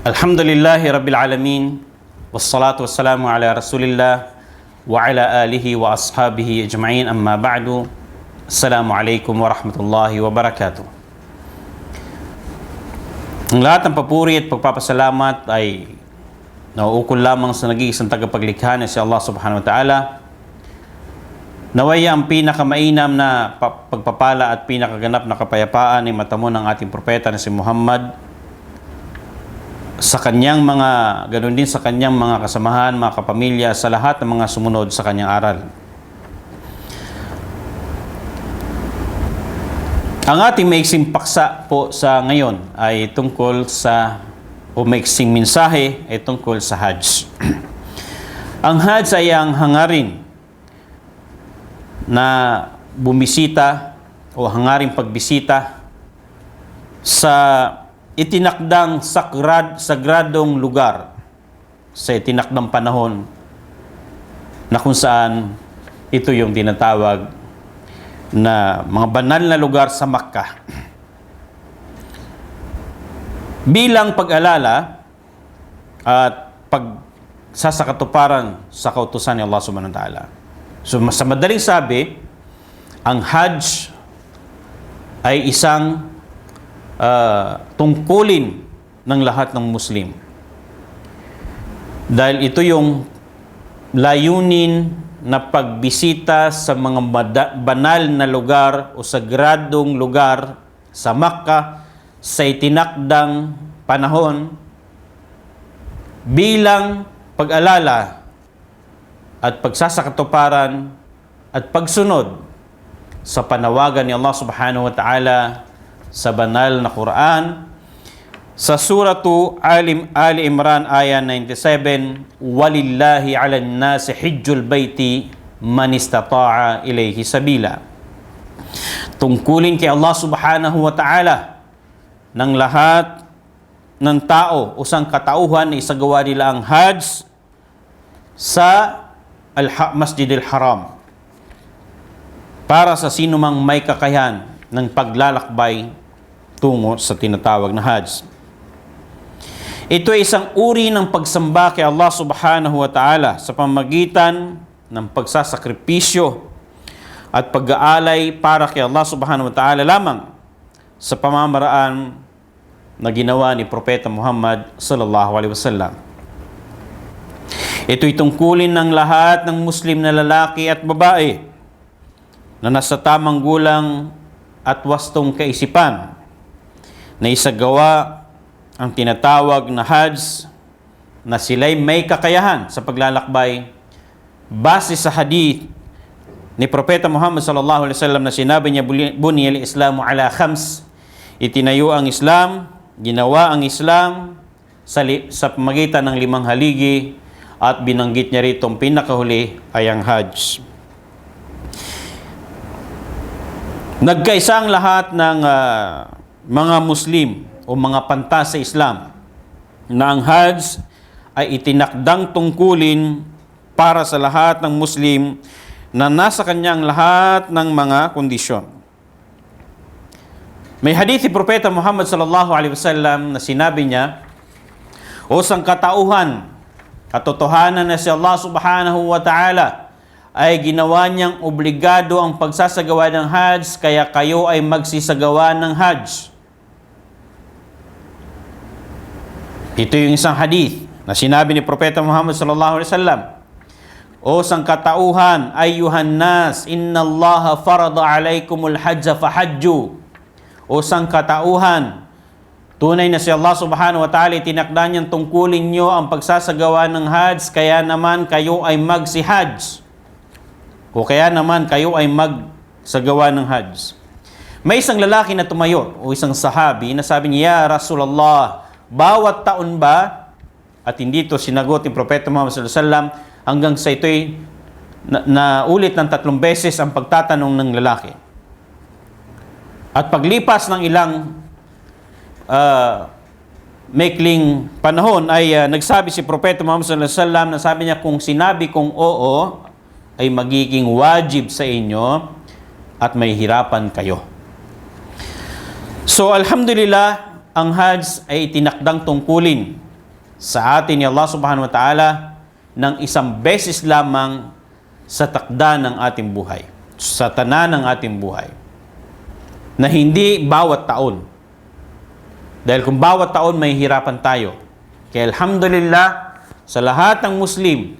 Alhamdulillahi Rabbil Alamin, wassalatu wassalamu ala Rasulillah wa ala alihi wa ashabihi ajma'in, amma ba'du. Assalamu alaikum wa rahmatullahi wa barakatuh. Ang lahat ng papuri at pagpapasalamat ay nauukol lamang sa nag-iisang tagapaglikha na si Allah subhanahu wa ta'ala. Nawaya ang pinakamainam na pagpapala at pinakaganap na kapayapaan ay matamo ng ating propeta na si Muhammad, sa kanyang mga, ganoon din sa kanyang mga kasamahan, mga kapamilya, sa lahat ng mga sumunod sa kanyang aral. Ang ating maiksing paksa po sa ngayon ay tungkol sa, o maiksing mensahe ay tungkol sa Hajj. Ang Hajj ay ang hangarin na bumisita o hangaring pagbisita sa itinakdang sagradong lugar, sa itinakdang panahon na kung saan ito yung tinatawag na mga banal na lugar sa Makkah. Bilang pag-alala at pagsasakatuparan sa kautusan ni Allah subhanahu wa ta'ala. So sa madaling sabi, ang Hajj ay isang tungkulin ng lahat ng Muslim. Dahil ito yung layunin na pagbisita sa mga banal na lugar o sagradong lugar sa Makkah sa itinakdang panahon bilang pag-alala at pagsasakatuparan at pagsunod sa panawagan ni Allah subhanahu wa ta'ala sa banal na Quran sa suratu Ali Imran ayah 97, walillahi 'alan nasi hijjul baiti man istata'a ilayhi sabila. Tungkulin kay Allah subhanahu wa ta'ala ng lahat ng tao o sangkatauhan na isagawa nila ang Hajj sa Masjidil Haram para sa sinumang may kakayahan ng paglalakbay tungo sa tinatawag na Hajj. Ito ay isang uri ng pagsamba kay Allah subhanahu wa ta'ala sa pamamagitan ng pagsasakripisyo at pag-aalay para kay Allah subhanahu wa ta'ala lamang sa pamamaraan na ginawa ni Propeta Muhammad sallallahu alaihi wasallam. Ito'y tungkulin ng lahat ng Muslim na lalaki at babae na nasa tamang gulang at wastong kaisipan na isagawa ang tinatawag na Hajj na sila'y may kakayahan sa paglalakbay base sa hadith ni Propeta Muhammad sallallahu alaihi wasallam na sinabi niya, buniyal islamu ala khams, itinayo ang Islam, ginawa ang Islam sa pamagitan ng 5 haligi at binanggit niya rito ang pinakahuli ay ang Hajj. Nagkaisa ang lahat ng mga Muslim o mga panta sa Islam na ang Hajj ay itinakdang tungkulin para sa lahat ng Muslim na nasa kanyang lahat ng mga kondisyon. May hadith si Propeta Muhammad sallallahu alaihi wasallam na sinabi niya, o sangkatauhan, katotohanan na si Allah subhanahu wa ta'ala ay ginawa niyang obligado ang pagsasagawa ng Hajj, kaya kayo ay magsisagawa ng Hajj. Ito yung isang hadith na sinabi ni Propeta Muhammad sallallahu alaihi wasallam, o sangkatauhan, ayyuhan nas, inna Allaha farada alaykumul hajja fahajju. O sangkatauhan, tunay na si Allah subhanahu wa ta'ala tinakda niyang tungkulin niyo ang pagsasagawa ng Hajj, kaya naman kayo ay magsihajj. O kaya naman kayo ay magsagawa ng Hajj. May isang lalaki na tumayo o isang sahabi na sabi niya, ya Rasulullah, bawat taon ba? At hindi ito sinagot ni Propeta Muhammad sallallahu alaihi wasallam hanggang sa ito'y na ulit ng 3 beses ang pagtatanong ng lalaki. At paglipas ng ilang maikling panahon ay nagsabi si Propeta Muhammad sallallahu alaihi wasallam, na sabi niya, kung sinabi kong oo, ay magiging wajib sa inyo at may hirapan kayo. So alhamdulillah, ang Hajj ay tinakdang tungkulin sa atin ni Allah subhanahu wa ta'ala ng isang beses lamang sa takda ng ating buhay, sa tanan ng ating buhay, na hindi bawat taon. Dahil kung bawat taon may hirapan tayo. Kaya alhamdulillah, sa lahat ng Muslim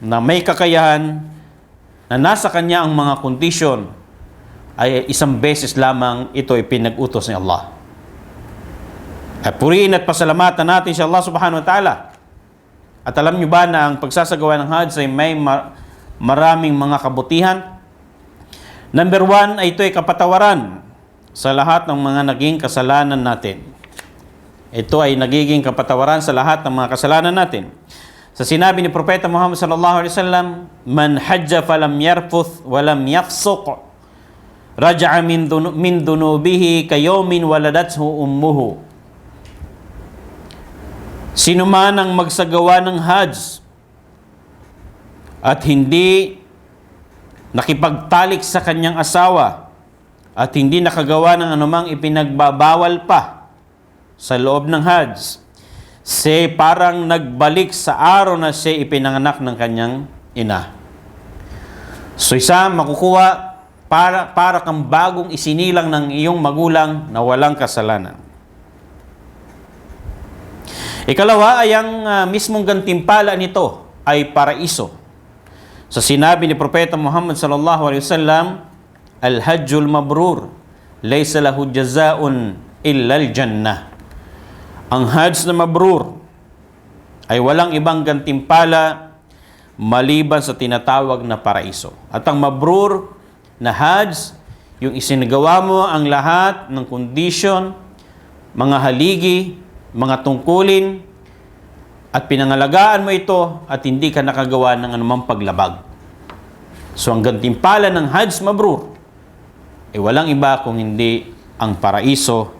na may kakayahan, na nasa kanya ang mga kondisyon, ay isang beses lamang ito ay pinag-utos ni Allah. At purihin at pasalamatan natin si Allah subhanahu wa ta'ala. At alam nyo ba na ang pagsasagawa ng Hajj ay may maraming mga kabutihan? Number 1, ay ito ay kapatawaran sa lahat ng mga naging kasalanan natin. Ito ay nagiging kapatawaran sa lahat ng mga kasalanan natin. Sa sinabi ni Propeta Muhammad sallallahu alaihi wasallam, "Man hajja falam yarfuth walam yafsuq, raja'a min dunubihi kayawmin waladathu ummuhu." Sino man ang magsagawa ng Hajj at hindi nakipagtalik sa kanyang asawa at hindi nakagawa ng anumang ipinagbabawal pa sa loob ng Hajj, siya parang nagbalik sa araw na siya ipinanganak ng kanyang ina. So isa, makukuha para kang bagong isinilang ng iyong magulang na walang kasalanan. Ikalawa ay ang mismong gantimpala nito ay paraiso. Sa sinabi ni Propeta Muhammad sallallahu alaihi wasallam, "Al-hajjul mabrur, laysa lahu jazaa'un illa al-jannah." Ang Hajj na mabrur ay walang ibang gantimpala maliban sa tinatawag na paraiso. At ang mabrur na Hajj, yung isinagawa mo ang lahat ng kondisyon, mga haligi, mga tungkulin, at pinangalagaan mo ito at hindi ka nakagawa ng anumang paglabag. So ang gantimpala ng Hajj mabrur ay walang iba kung hindi ang paraiso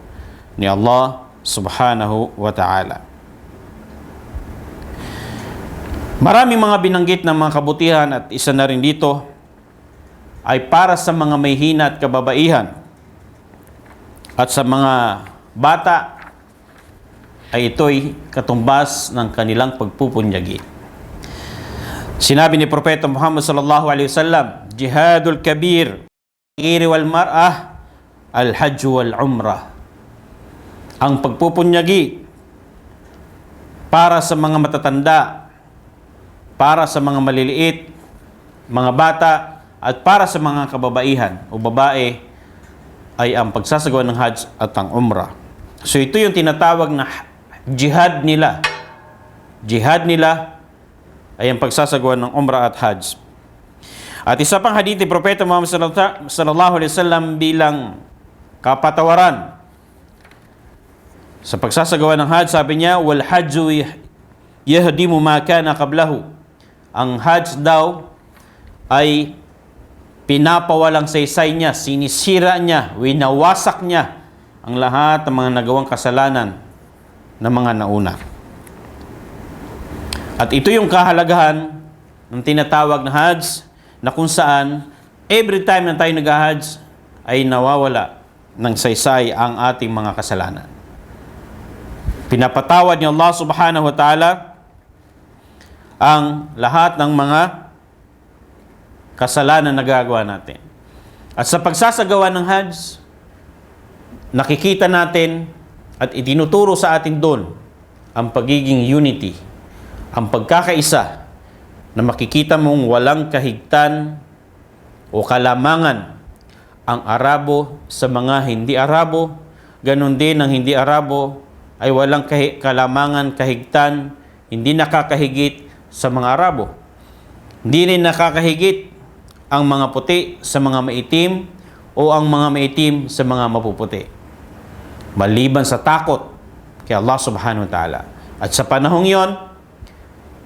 ni Allah subhanahu wa ta'ala. Maraming mga binanggit ng mga kabutihan at isa na rin dito ay para sa mga may hina at kababaihan at sa mga bata ay ito'y katumbas ng kanilang pagpupunyagi. Sinabi ni Propeta Muhammad sallallahu alaihi wasallam, "Jihadul kabir, wal mar'ah, al-hajj wal umrah." Ang pagpupunyagi para sa mga matatanda, para sa mga maliliit, mga bata, at para sa mga kababaihan o babae ay ang pagsasagawa ng Hajj at ang Umrah. So ito yung tinatawag na jihad nila. Jihad nila ay ang pagsasagawa ng Umrah at Hajj. At isa pang hadith ni Propeta Muhammad sallallahu alaihi wasallam bilang kapatawaran sa pagsasagawa ng Hajj, sabi niya, "Wal hajju yahdimu ma kana qablahu." Ang Hajj daw ay pinapawalang saysay niya, sinisira niya, winawasak niya ang lahat ng mga nagawang kasalanan ng mga nauna. At ito yung kahalagahan ng tinatawag na Hajj, na kung saan every time na tayo nag-Hajj ay nawawala ng saysay ang ating mga kasalanan. Pinapatawad ni Allah subhanahu wa ta'ala ang lahat ng mga kasalanan na nagagawa natin. At sa pagsasagawa ng Hajj, nakikita natin at itinuturo sa atin doon ang pagiging unity, ang pagkakaisa, na makikita mong walang kahigtan o kalamangan ang Arabo sa mga hindi Arabo, ganon din ang hindi Arabo ay walang kalamangan, kahigtan, hindi nakakahigit sa mga Arabo. Hindi rin nakakahigit ang mga puti sa mga maitim o ang mga maitim sa mga mapuputi. Maliban sa takot kay Allah subhanahu wa ta'ala. At sa panahong yon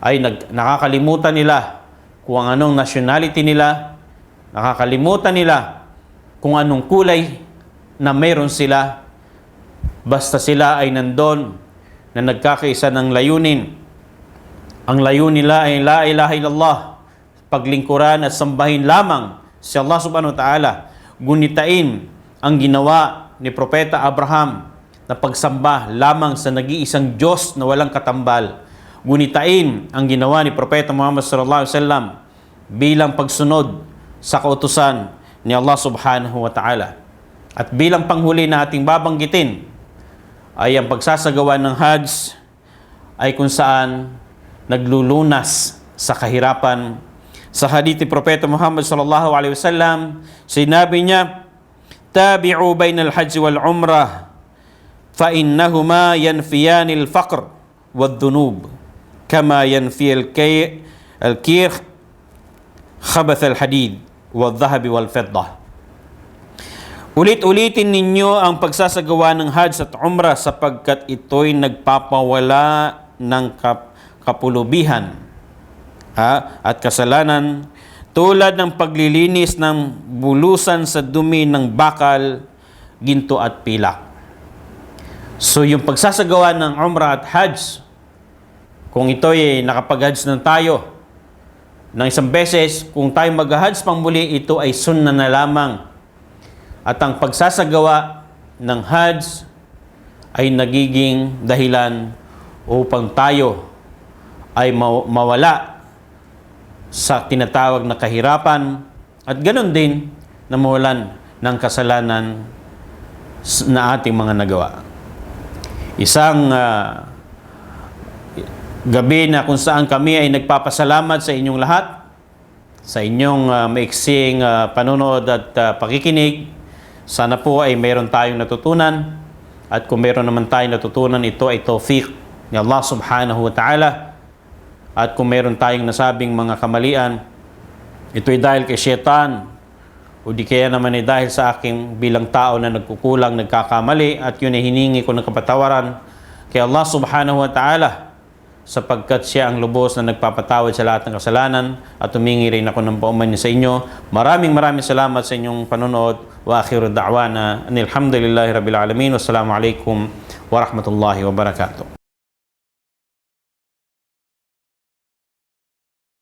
ay nakakalimutan nila kung anong nationality nila, nakakalimutan nila kung anong kulay na mayroon sila. Basta sila ay nandun na nagkakaisa ng layunin. Ang layunin nila ay la ilaha illallah, paglingkuran at sambahin lamang si Allah subhanahu wa ta'ala. Gunitain ang ginawa ni Propeta Abraham na pagsamba lamang sa nag-iisang Diyos na walang katambal. Gunitain ang ginawa ni Propeta Muhammad sallallahu alaihi wasallam bilang pagsunod sa kautusan ni Allah subhanahu wa ta'ala. At bilang panghuli na ating babanggitin ay ang pagsasagawa ng Hajj ay kung saan naglulunas sa kahirapan. Sa hadith ni Propeta Muhammad sallallahu alaihi wasallam, sinabi niya, "Tabi'u bainal hajj wal umrah fa innahuma yanfiyani al-faqr wad-dhunub kama yanfi al-kir khabath al-hadid wal-dhahab wal-fiddah." Ulit-ulitin ninyo ang pagsasagawa ng Hajj at Umrah sapagkat ito'y nagpapawala ng kapulubihan at kasalanan tulad ng paglilinis ng bulusan sa dumi ng bakal, ginto at pilak. So yung pagsasagawa ng Umrah at Hajj, kung ito'y nakapag-Hajj na tayo ng isang beses, kung tayo mag-Hajj pang muli, ito ay sunnah na lamang. At ang pagsasagawa ng Hajj ay nagiging dahilan upang tayo ay mawala sa tinatawag na kahirapan at ganoon din na mawalan ng kasalanan na ating mga nagawa. Isang gabi na kung saan kami ay nagpapasalamat sa inyong lahat, sa inyong maiksing panonood at pakikinig. Sana po ay mayroon tayong natutunan, at kung mayroon naman tayong natutunan, ito ay tawfiq ni Allah subhanahu wa ta'ala. At kung mayroon tayong nasabing mga kamalian, ito ay dahil kay syaitan, o di kaya naman ay dahil sa aking bilang tao na nagkukulang, nagkakamali, at yun ay hiningi ko ng kapatawaran kay Allah subhanahu wa ta'ala, sapagkat siya ang lubos na nagpapatawad sa lahat ng kasalanan, at humingi rin ako ng paumanhin sa inyo. Maraming salamat sa inyong panonood. Wa akhiru da'wana anil hamdulillahi rabbil alamin. Wassalamu alaikum warahmatullahi wabarakatuh.